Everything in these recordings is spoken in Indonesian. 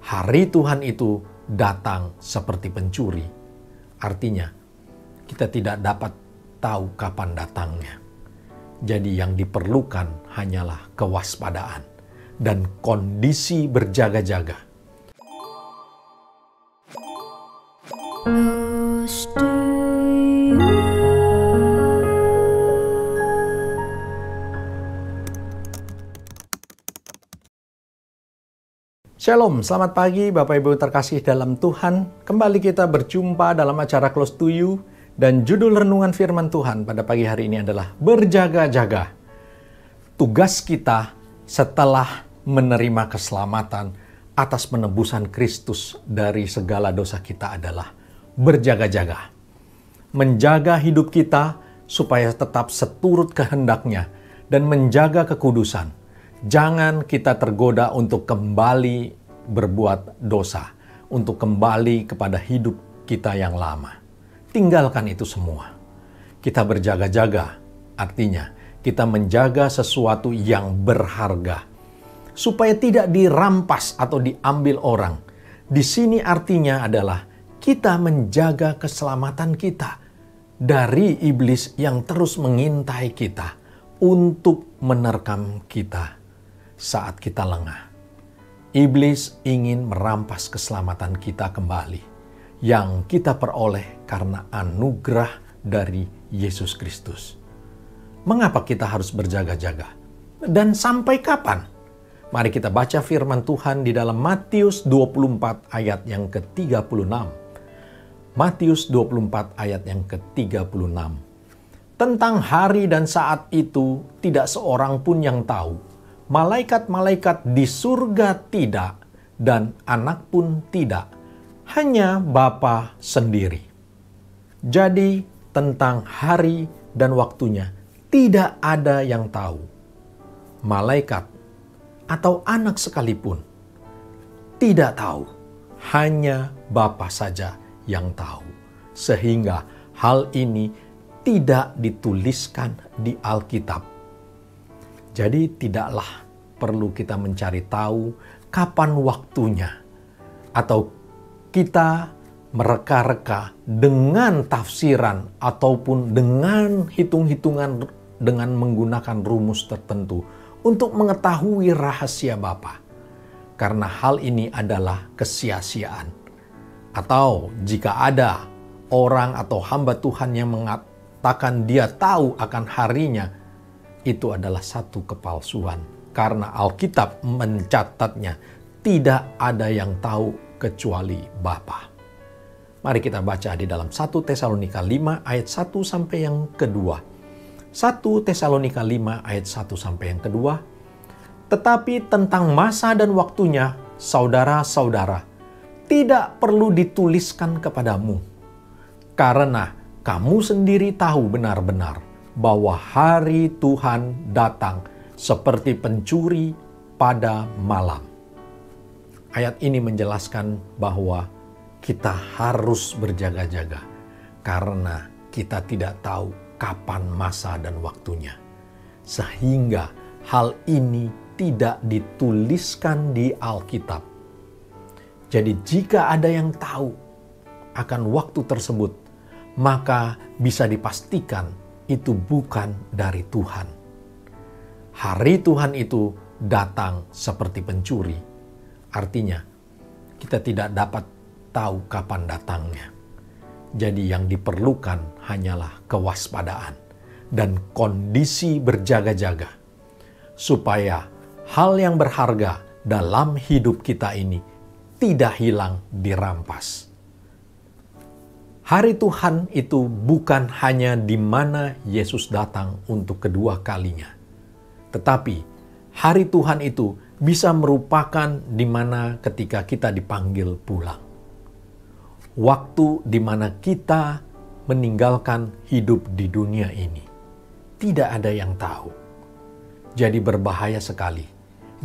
Hari Tuhan itu datang seperti pencuri. Artinya, kita tidak dapat tahu kapan datangnya. Jadi yang diperlukan hanyalah kewaspadaan dan kondisi berjaga-jaga. Shalom, selamat pagi Bapak Ibu terkasih dalam Tuhan. Kembali kita berjumpa dalam acara Close to You. Dan judul renungan firman Tuhan pada pagi hari ini adalah berjaga-jaga. Tugas kita setelah menerima keselamatan atas penebusan Kristus dari segala dosa kita adalah berjaga-jaga. Menjaga hidup kita supaya tetap seturut kehendaknya dan menjaga kekudusan. Jangan kita tergoda untuk kembali berbuat dosa, untuk kembali kepada hidup kita yang lama. Tinggalkan itu semua. Kita berjaga-jaga, artinya kita menjaga sesuatu yang berharga, supaya tidak dirampas atau diambil orang. Di sini artinya adalah kita menjaga keselamatan kita dari iblis yang terus mengintai kita untuk menerkam kita saat kita lengah. Iblis ingin merampas keselamatan kita kembali yang kita peroleh karena anugerah dari Yesus Kristus. Mengapa kita harus berjaga-jaga? Dan sampai kapan? Mari kita baca firman Tuhan di dalam Matius 24 ayat yang ke-36. Matius 24 ayat yang ke-36. Tentang hari dan saat itu tidak seorang pun yang tahu. Malaikat-malaikat di surga tidak, dan anak pun tidak. Hanya Bapa sendiri. Jadi tentang hari dan waktunya tidak ada yang tahu. Malaikat atau anak sekalipun tidak tahu. Hanya Bapa saja yang tahu. Sehingga hal ini tidak dituliskan di Alkitab. Jadi tidaklah perlu kita mencari tahu kapan waktunya. Atau kita mereka-reka dengan tafsiran ataupun dengan hitung-hitungan dengan menggunakan rumus tertentu untuk mengetahui rahasia Bapa. Karena hal ini adalah kesia-siaan. Atau jika ada orang atau hamba Tuhan yang mengatakan dia tahu akan harinya, itu adalah satu kepalsuan. Karena Alkitab mencatatnya tidak ada yang tahu kecuali Bapa. Mari kita baca di dalam 1 Tesalonika 5 ayat 1 sampai yang kedua. 1 Tesalonika 5 ayat 1 sampai yang kedua. Tetapi tentang masa dan waktunya, saudara-saudara, tidak perlu dituliskan kepadamu. Karena kamu sendiri tahu benar-benar bahwa hari Tuhan datang seperti pencuri pada malam. Ayat ini menjelaskan bahwa kita harus berjaga-jaga karena kita tidak tahu kapan masa dan waktunya. Sehingga hal ini tidak dituliskan di Alkitab. Jadi jika ada yang tahu akan waktu tersebut, maka bisa dipastikan itu bukan dari Tuhan. Hari Tuhan itu datang seperti pencuri. Artinya, kita tidak dapat tahu kapan datangnya. Jadi yang diperlukan hanyalah kewaspadaan dan kondisi berjaga-jaga. Supaya hal yang berharga dalam hidup kita ini tidak hilang dirampas. Hari Tuhan itu bukan hanya di mana Yesus datang untuk kedua kalinya. Tetapi hari Tuhan itu bisa merupakan di mana ketika kita dipanggil pulang. Waktu di mana kita meninggalkan hidup di dunia ini. Tidak ada yang tahu. Jadi berbahaya sekali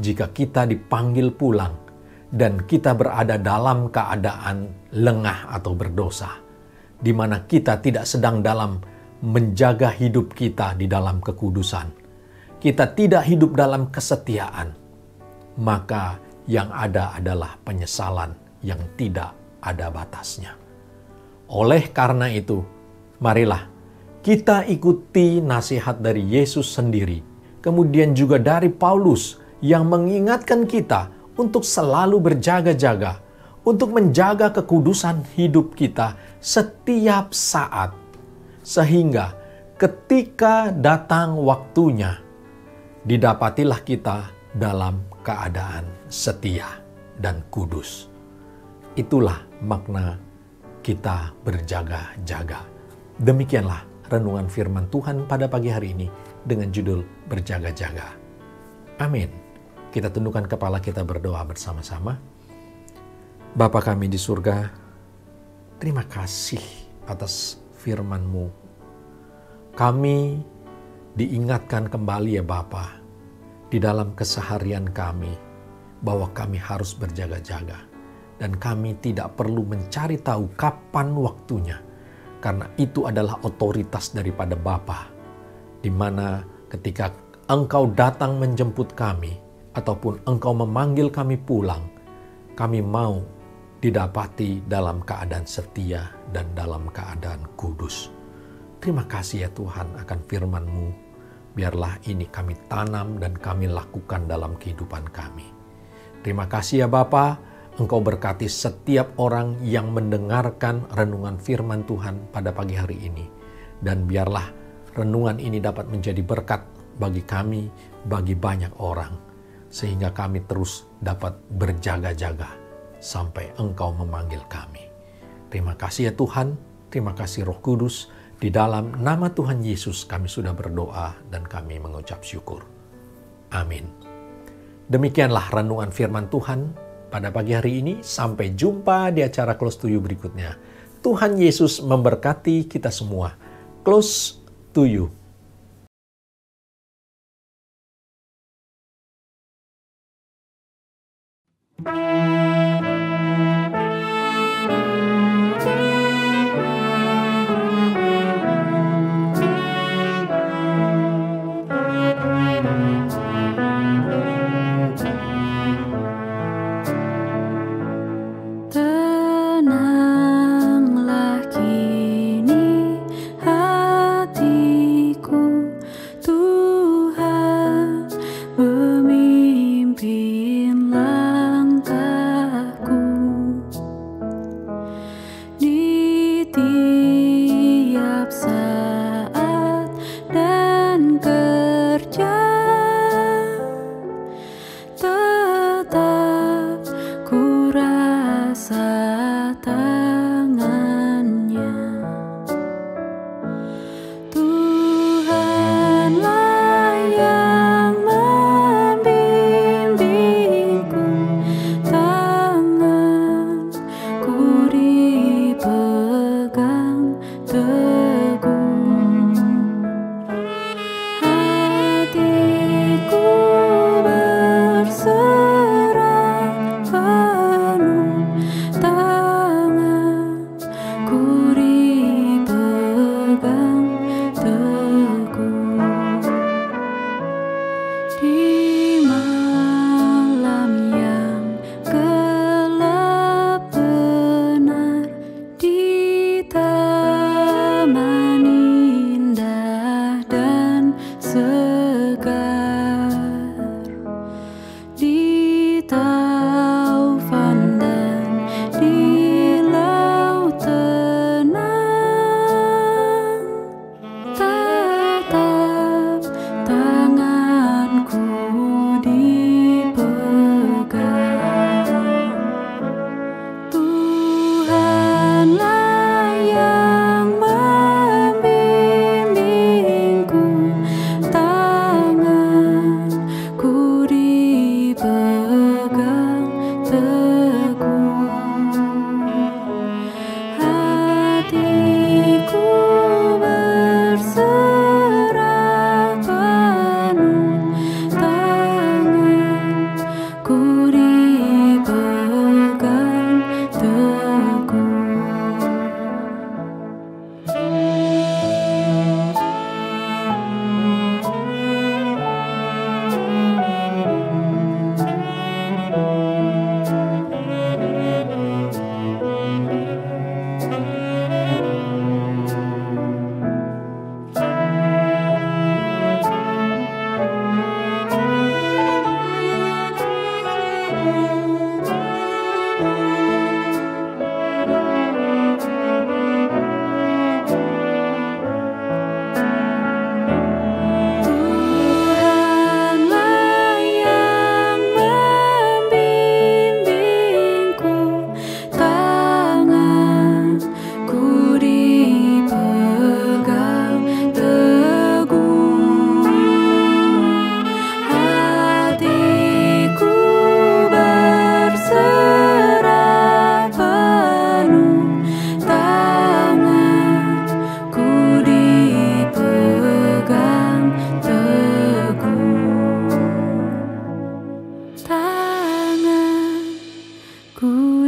jika kita dipanggil pulang dan kita berada dalam keadaan lengah atau berdosa, di mana kita tidak sedang dalam menjaga hidup kita di dalam kekudusan. Kita tidak hidup dalam kesetiaan. Maka Yang ada adalah penyesalan yang tidak ada batasnya. Oleh karena itu, marilah kita ikuti nasihat dari Yesus sendiri, kemudian juga dari Paulus yang mengingatkan kita untuk selalu berjaga-jaga, untuk menjaga kekudusan hidup kita setiap saat, sehingga ketika datang waktunya, didapatilah kita dalam keadaan setia dan kudus. Itulah makna kita berjaga-jaga. Demikianlah renungan firman Tuhan pada pagi hari ini dengan judul berjaga-jaga. Amin. Kita tundukkan kepala, kita berdoa bersama-sama. Bapa kami di surga, terima kasih atas firman-Mu. Kami diingatkan kembali ya Bapa, di dalam keseharian kami, bahwa kami harus berjaga-jaga. Dan kami tidak perlu mencari tahu kapan waktunya, karena itu adalah otoritas daripada Bapa, di mana ketika Engkau datang menjemput kami, ataupun Engkau memanggil kami pulang, kami mau didapati dalam keadaan setia dan dalam keadaan kudus. Terima kasih ya Tuhan akan firman-Mu. Biarlah ini kami tanam dan kami lakukan dalam kehidupan kami. Terima kasih ya Bapa, Engkau berkati setiap orang yang mendengarkan renungan firman Tuhan pada pagi hari ini. Dan biarlah renungan ini dapat menjadi berkat bagi kami, bagi banyak orang. Sehingga kami terus dapat berjaga-jaga sampai Engkau memanggil kami. Terima kasih ya Tuhan, terima kasih Roh Kudus. Di dalam nama Tuhan Yesus kami sudah berdoa dan kami mengucap syukur. Amin. Demikianlah renungan firman Tuhan pada pagi hari ini. Sampai jumpa di acara Close to You berikutnya. Tuhan Yesus memberkati kita semua. Close to You. Tenanglah kini hatiku, Tuhan memimpin langkahku di tiap saat dan kerja. Tetap ku rasa tangannya. Tuhanlah yang membimbingku, tanganku dipegang teguh. Hatiku berserah penuh, tangan ku